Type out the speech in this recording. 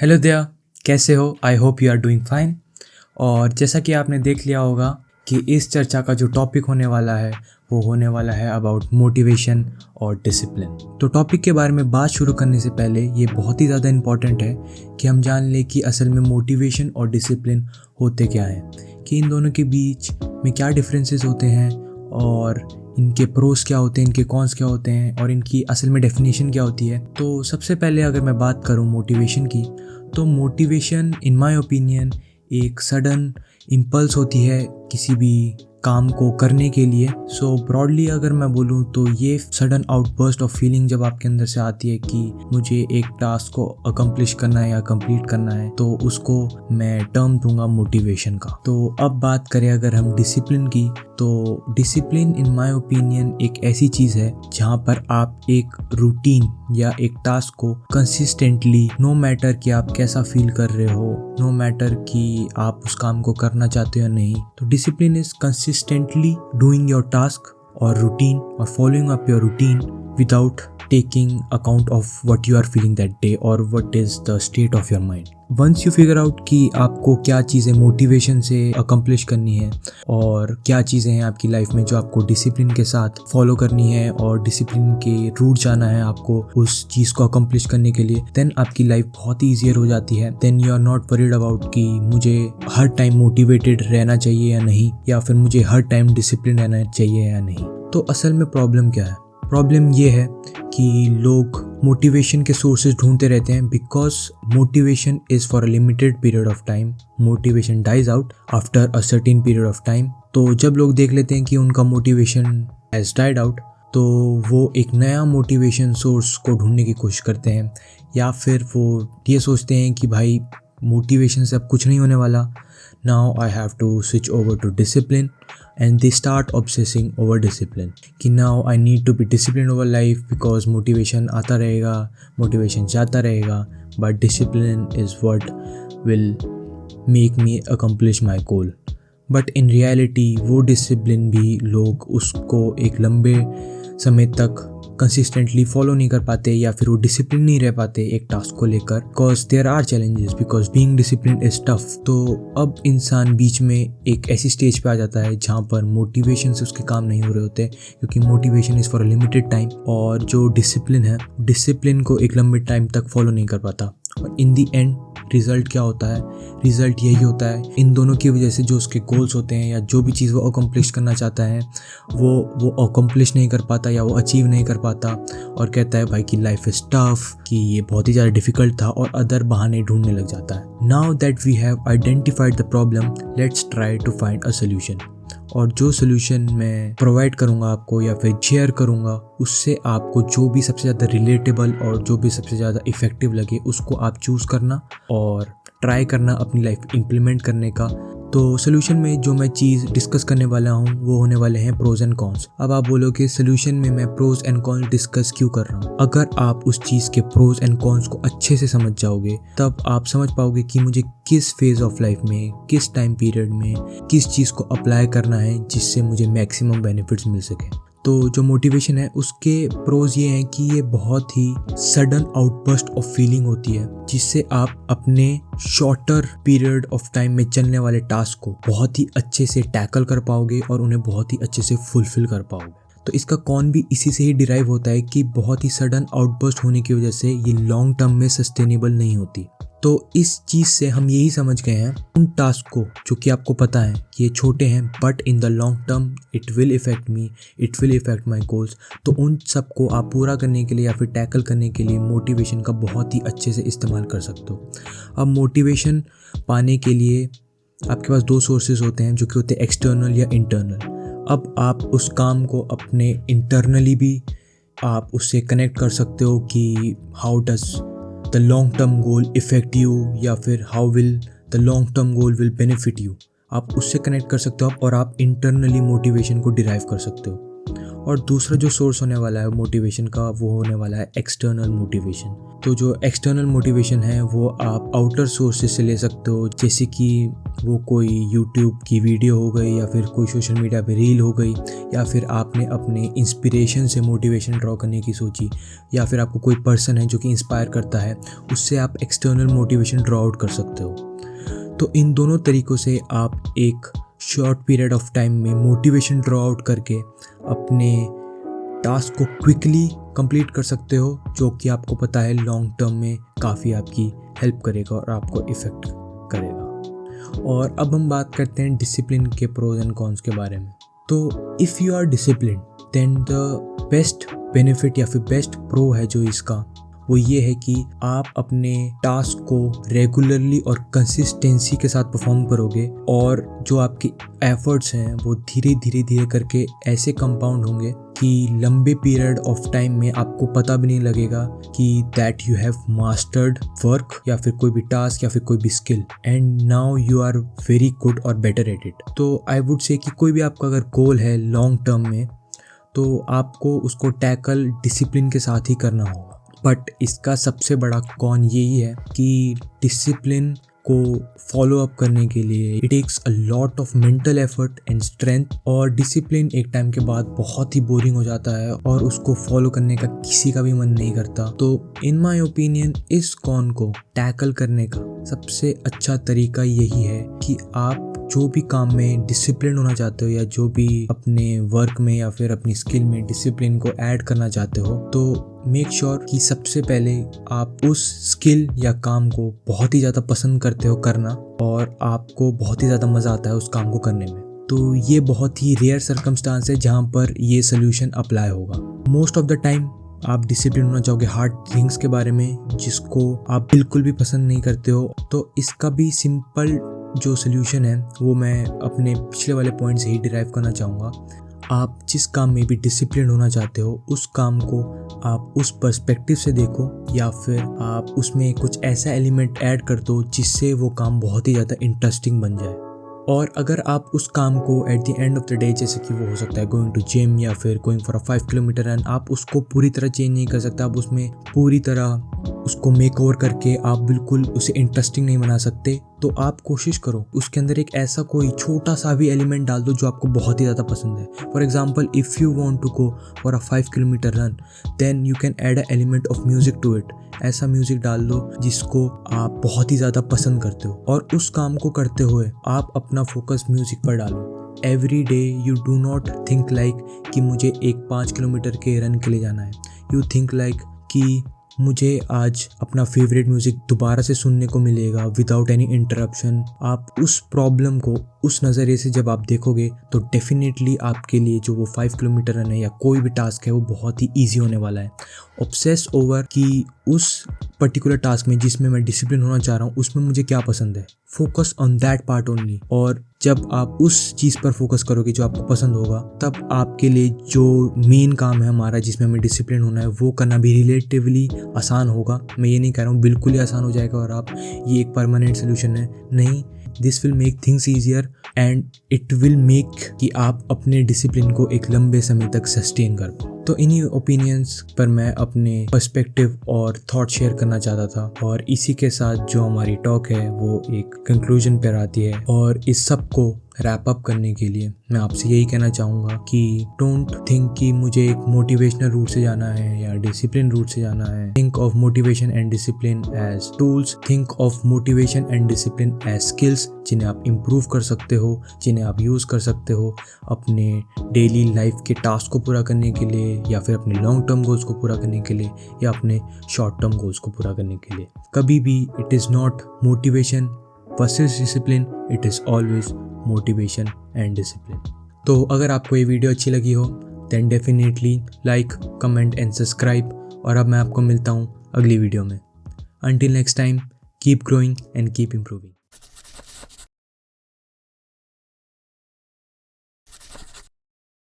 Hello there, कैसे हो? I hope you are doing fine. और जैसा कि आपने देख लिया होगा कि इस चर्चा का जो टॉपिक होने वाला है वो होने वाला है अबाउट मोटिवेशन और डिसिप्लिन। तो टॉपिक के बारे में बात शुरू करने से पहले ये बहुत ही ज़्यादा इम्पॉर्टेंट है कि हम जान लें कि असल में मोटिवेशन और डिसिप्लिन होते क्या हैं, कि इन दोनों के बीच में क्या डिफरेंसेस होते हैं और इनके प्रोस क्या होते हैं, इनके कॉन्स क्या होते हैं और इनकी असल में डेफिनेशन क्या होती है। तो सबसे पहले अगर मैं बात करूं मोटिवेशन की, तो मोटिवेशन इन माय ओपिनियन एक सडन इम्पल्स होती है किसी भी काम को करने के लिए। सो ब्रॉडली अगर मैं बोलूँ तो ये सडन आउटबर्स्ट ऑफ फीलिंग जब आपके अंदर से आती है कि मुझे एक टास्क को अकम्प्लिश करना है या कंप्लीट करना है, तो उसको मैं टर्म दूंगा मोटिवेशन का। तो अब बात करें अगर हम डिसिप्लिन की, तो डिसिप्लिन इन माय ओपिनियन एक ऐसी चीज़ है जहाँ पर आप एक रूटीन या एक टास्क को कंसिस्टेंटली, नो मैटर कि आप कैसा फील कर रहे हो, नो मैटर कि आप उस काम को करना चाहते हो या नहीं, तो discipline is consistently doing your task और रूटीन और following up your routine without taking account of what you are feeling that day or what is the state of your mind. Once you figure out कि आपको क्या चीज़ें motivation से accomplish करनी है और क्या चीज़ें हैं आपकी लाइफ में जो आपको डिसिप्लिन के साथ फॉलो करनी है और डिसिप्लिन के रूट जाना है आपको उस चीज़ को अकम्प्लिश करने के लिए, देन आपकी लाइफ बहुत ही ईजियर हो जाती है। Then you are not worried about कि मुझे हर टाइम मोटिवेटेड रहना चाहिए या नहीं, या फिर मुझे हर टाइम डिसिप्लिन रहना चाहिए या नहीं। तो असल में प्रॉब्लम क्या है? प्रॉब्लम ये है कि लोग मोटिवेशन के सोर्सेज ढूंढते रहते हैं because motivation is for a limited period of time. Motivation dies out after a certain period of time. तो जब लोग देख लेते हैं कि उनका मोटिवेशन हैज़ डाइड आउट, तो वो एक नया मोटिवेशन सोर्स को ढूंढने की कोशिश करते हैं, या फिर वो ये सोचते हैं कि भाई मोटिवेशन से अब कुछ नहीं होने वाला, now I have to switch over to discipline, and they start obsessing over discipline कि now I need to be disciplined over life because motivation आता रहेगा, motivation जाता रहेगा, but discipline is what will make me accomplish my goal. But in reality वो discipline भी लोग उसको एक लंबे समय तक कंसिस्टेंटली फॉलो नहीं कर पाते, या फिर वो डिसिप्लिन नहीं रह पाते एक टास्क को लेकर, because there are challenges, because being discipline is tough. तो अब इंसान बीच में एक ऐसी स्टेज पे आ जाता है जहाँ पर मोटिवेशन से उसके काम नहीं हो रहे होते, क्योंकि motivation is for a limited time और जो डिसिप्लिन है, डिसिप्लिन को एक लंबे टाइम तक फॉलो नहीं कर पाता। और इन दी एंड रिज़ल्ट क्या होता है? रिज़ल्ट यही होता है, इन दोनों की वजह से जो उसके गोल्स होते हैं या जो भी चीज़ वो अकम्प्लिश करना चाहता है वो अकम्प्लिश नहीं कर पाता या वो अचीव नहीं कर पाता, और कहता है भाई कि लाइफ इज़ टफ, कि ये बहुत ही ज़्यादा डिफ़िकल्ट था, और अदर बहाने ढूंढने लग जाता है। Now that we have identified the problem, let's try to find a solution. और जो सोल्यूशन मैं प्रोवाइड करूँगा आपको या फिर शेयर करूँगा, उससे आपको जो भी सबसे ज़्यादा रिलेटेबल और जो भी सबसे ज़्यादा इफ़ेक्टिव लगे उसको आप चूज़ करना और ट्राई करना अपनी लाइफ इम्प्लीमेंट करने का। तो सोल्यूशन में जो मैं चीज़ डिस्कस करने वाला हूँ वो होने वाले हैं प्रोज एंड कॉन्स। अब आप बोलोगे सोल्यूशन में मैं प्रोज एंड कॉन्स डिस्कस क्यों कर रहा हूँ? अगर आप उस चीज़ के प्रोज एंड कॉन्स को अच्छे से समझ जाओगे तब आप समझ पाओगे कि मुझे किस फेज़ ऑफ लाइफ में, किस टाइम पीरियड में किस चीज़ को अप्लाई करना है जिससे मुझे मैक्सिमम बेनिफिट्स मिल सके। तो जो मोटिवेशन है उसके प्रोज ये हैं कि ये बहुत ही सडन आउटबर्स्ट ऑफ फीलिंग होती है, जिससे आप अपने शॉर्टर पीरियड ऑफ टाइम में चलने वाले टास्क को बहुत ही अच्छे से टैकल कर पाओगे और उन्हें बहुत ही अच्छे से फुलफिल कर पाओगे। तो इसका कॉन भी इसी से ही डिराइव होता है कि बहुत ही सडन आउटबर्स्ट होने की वजह से ये लॉन्ग टर्म में सस्टेनेबल नहीं होती। तो इस चीज़ से हम यही समझ गए हैं उन टास्क को जो कि आपको पता है कि ये छोटे हैं but in the long term it will effect me, it will effect my goals, तो उन सब को आप पूरा करने के लिए या फिर टैकल करने के लिए मोटिवेशन का बहुत ही अच्छे से इस्तेमाल कर सकते हो। अब मोटिवेशन पाने के लिए आपके पास दो सोर्सेज होते हैं जो कि होते हैं एक्सटर्नल या इंटरनल। अब आप उस काम को अपने इंटरनली भी आप उससे कनेक्ट कर सकते हो कि how does the long term goal effect you, या फिर how will the long term goal will benefit you. आप उससे कनेक्ट कर सकते हो और आप इंटरनली मोटिवेशन को डिराइव कर सकते हो। और दूसरा जो सोर्स होने वाला है मोटिवेशन का वो होने वाला है एक्सटर्नल मोटिवेशन। तो जो एक्सटर्नल मोटिवेशन है वो आप आउटर सोर्सेज से ले सकते हो, जैसे कि वो कोई यूट्यूब की वीडियो हो गई या फिर कोई सोशल मीडिया पे रील हो गई, या फिर आपने अपने इंस्पिरेशन से मोटिवेशन ड्रॉ करने की सोची, या फिर आपको कोई पर्सन है जो कि इंस्पायर करता है, उससे आप एक्सटर्नल मोटिवेशन ड्रॉ आउट कर सकते हो। तो इन दोनों तरीक़ों से आप एक शॉर्ट पीरियड ऑफ टाइम में मोटिवेशन ड्रॉ आउट करके अपने टास्क को क्विकली कंप्लीट कर सकते हो, जो कि आपको पता है लॉन्ग टर्म में काफ़ी आपकी हेल्प करेगा और आपको इफ़ेक्ट करेगा। और अब हम बात करते हैं डिसिप्लिन के प्रोज एंड कॉन्स के बारे में। तो if you are discipline then the best benefit या फिर बेस्ट प्रो है जो इसका वो ये है कि आप अपने टास्क को रेगुलरली और कंसिस्टेंसी के साथ परफॉर्म करोगे, और जो आपके एफर्ट्स हैं वो धीरे करके ऐसे कंपाउंड होंगे कि लंबे पीरियड ऑफ टाइम में आपको पता भी नहीं लगेगा कि that you have mastered work या फिर कोई भी टास्क या फिर कोई भी skill, and now you are very good और बेटर एट इट। तो आई वुड से कि कोई भी आपका अगर गोल है लॉन्ग टर्म में तो आपको उसको टैकल डिसिप्लिन के साथ ही करना होगा। बट इसका सबसे बड़ा कॉन यही है कि डिसिप्लिन को फॉलो अप करने के लिए it takes a lot of mental effort and strength, और डिसिप्लिन एक टाइम के बाद बहुत ही बोरिंग हो जाता है और उसको फॉलो करने का किसी का भी मन नहीं करता। तो इन माय ओपिनियन इस कॉन को टैकल करने का सबसे अच्छा तरीका यही है कि आप जो भी काम में डिसिप्लिन होना चाहते हो या जो भी अपने वर्क में या फिर अपनी स्किल में डिसिप्लिन को ऐड करना चाहते हो, तो मेक श्योर कि सबसे पहले आप उस स्किल या काम को बहुत ही ज़्यादा पसंद करते हो करना, और आपको बहुत ही ज़्यादा मज़ा आता है उस काम को करने में। तो ये बहुत ही रेयर सर्कमस्टांस है जहाँ पर ये सोल्यूशन अप्लाई होगा। मोस्ट ऑफ द टाइम आप डिसिप्लिन होना चाहोगे हार्ड थिंग्स के बारे में जिसको आप बिल्कुल भी पसंद नहीं करते हो। तो इसका भी सिंपल जो सोल्यूशन है वो मैं अपने पिछले वाले पॉइंट से ही डिराइव करना चाहूँगा। आप जिस काम में भी डिसिप्लिन होना चाहते हो उस काम को आप उस पर्सपेक्टिव से देखो, या फिर आप उसमें कुछ ऐसा एलिमेंट ऐड कर दो जिससे वो काम बहुत ही ज़्यादा इंटरेस्टिंग बन जाए। और अगर आप उस काम को at the end of the day, जैसे कि वो हो सकता है गोइंग टू जिम या फिर going for a 5 kilometre run, आप उसको पूरी तरह चेंज नहीं कर सकते, आप उसमें पूरी तरह उसको मेक ओवर करके आप बिल्कुल उसे इंटरेस्टिंग नहीं बना सकते। तो आप कोशिश करो उसके अंदर एक ऐसा कोई छोटा सा भी एलिमेंट डाल दो जो आपको बहुत ही ज़्यादा पसंद है। For example, if you want to go for a 5 kilometre run then you can add a element of music to it. ऐसा म्यूजिक डाल दो जिसको आप बहुत ही ज़्यादा पसंद करते हो, और उस काम को करते हुए आप अपना फोकस म्यूजिक पर डालो। Every day you do not think like कि मुझे एक 5 किलोमीटर के रन के लिए जाना है। यू थिंक लाइक कि मुझे आज अपना फेवरेट म्यूज़िक दोबारा से सुनने को मिलेगा विदाउट एनी इंटरप्शन। आप उस प्रॉब्लम को उस नज़रिए से जब आप देखोगे तो डेफिनेटली आपके लिए जो वो 5 किलोमीटर रन है या कोई भी टास्क है वो बहुत ही ईजी होने वाला है। ऑब्सेस ओवर कि उस पर्टिकुलर टास्क में जिसमें मैं डिसिप्लिन होना चाह रहा हूँ उसमें मुझे क्या पसंद है, focus on that part only. और जब आप उस चीज़ पर फोकस करोगे जो आपको पसंद होगा, तब आपके लिए जो मेन काम है हमारा जिसमें हमें डिसिप्लिन होना है वो करना भी रिलेटिवली आसान होगा। मैं ये नहीं कह रहा हूँ बिल्कुल ही आसान हो जाएगा और आप ये एक परमानेंट सोल्यूशन है, नहीं। This will make things easier and it will make कि आप अपने डिसिप्लिन को एक लंबे समय तक सस्टेन कर पाओ। तो इन्हीं ओपिनियंस पर मैं अपने पर्सपेक्टिव और थॉट शेयर करना चाहता था, और इसी के साथ जो हमारी टॉक है वो एक कंक्लूजन पर आती है। और इस सब को रैप अप करने के लिए मैं आपसे यही कहना चाहूँगा कि डोंट थिंक कि मुझे एक मोटिवेशनल रूट से जाना है या डिसिप्लिन रूट से जाना है। Think of motivation and discipline as tools, think of motivation and discipline as skills जिन्हें आप इम्प्रूव कर सकते हो, जिन्हें आप यूज़ कर सकते हो अपने डेली लाइफ के टास्क को पूरा करने के लिए, या फिर अपने लॉन्ग टर्म गोल्स को पूरा करने के लिए, या अपने शॉर्ट टर्म गोल्स को पूरा करने के लिए। कभी भी it is not motivation versus discipline, it is always motivation and discipline. तो अगर आपको ये वीडियो अच्छी लगी हो then definitely like, comment and subscribe. और अब मैं आपको मिलता हूँ अगली वीडियो में। Until next time, keep growing and keep improving.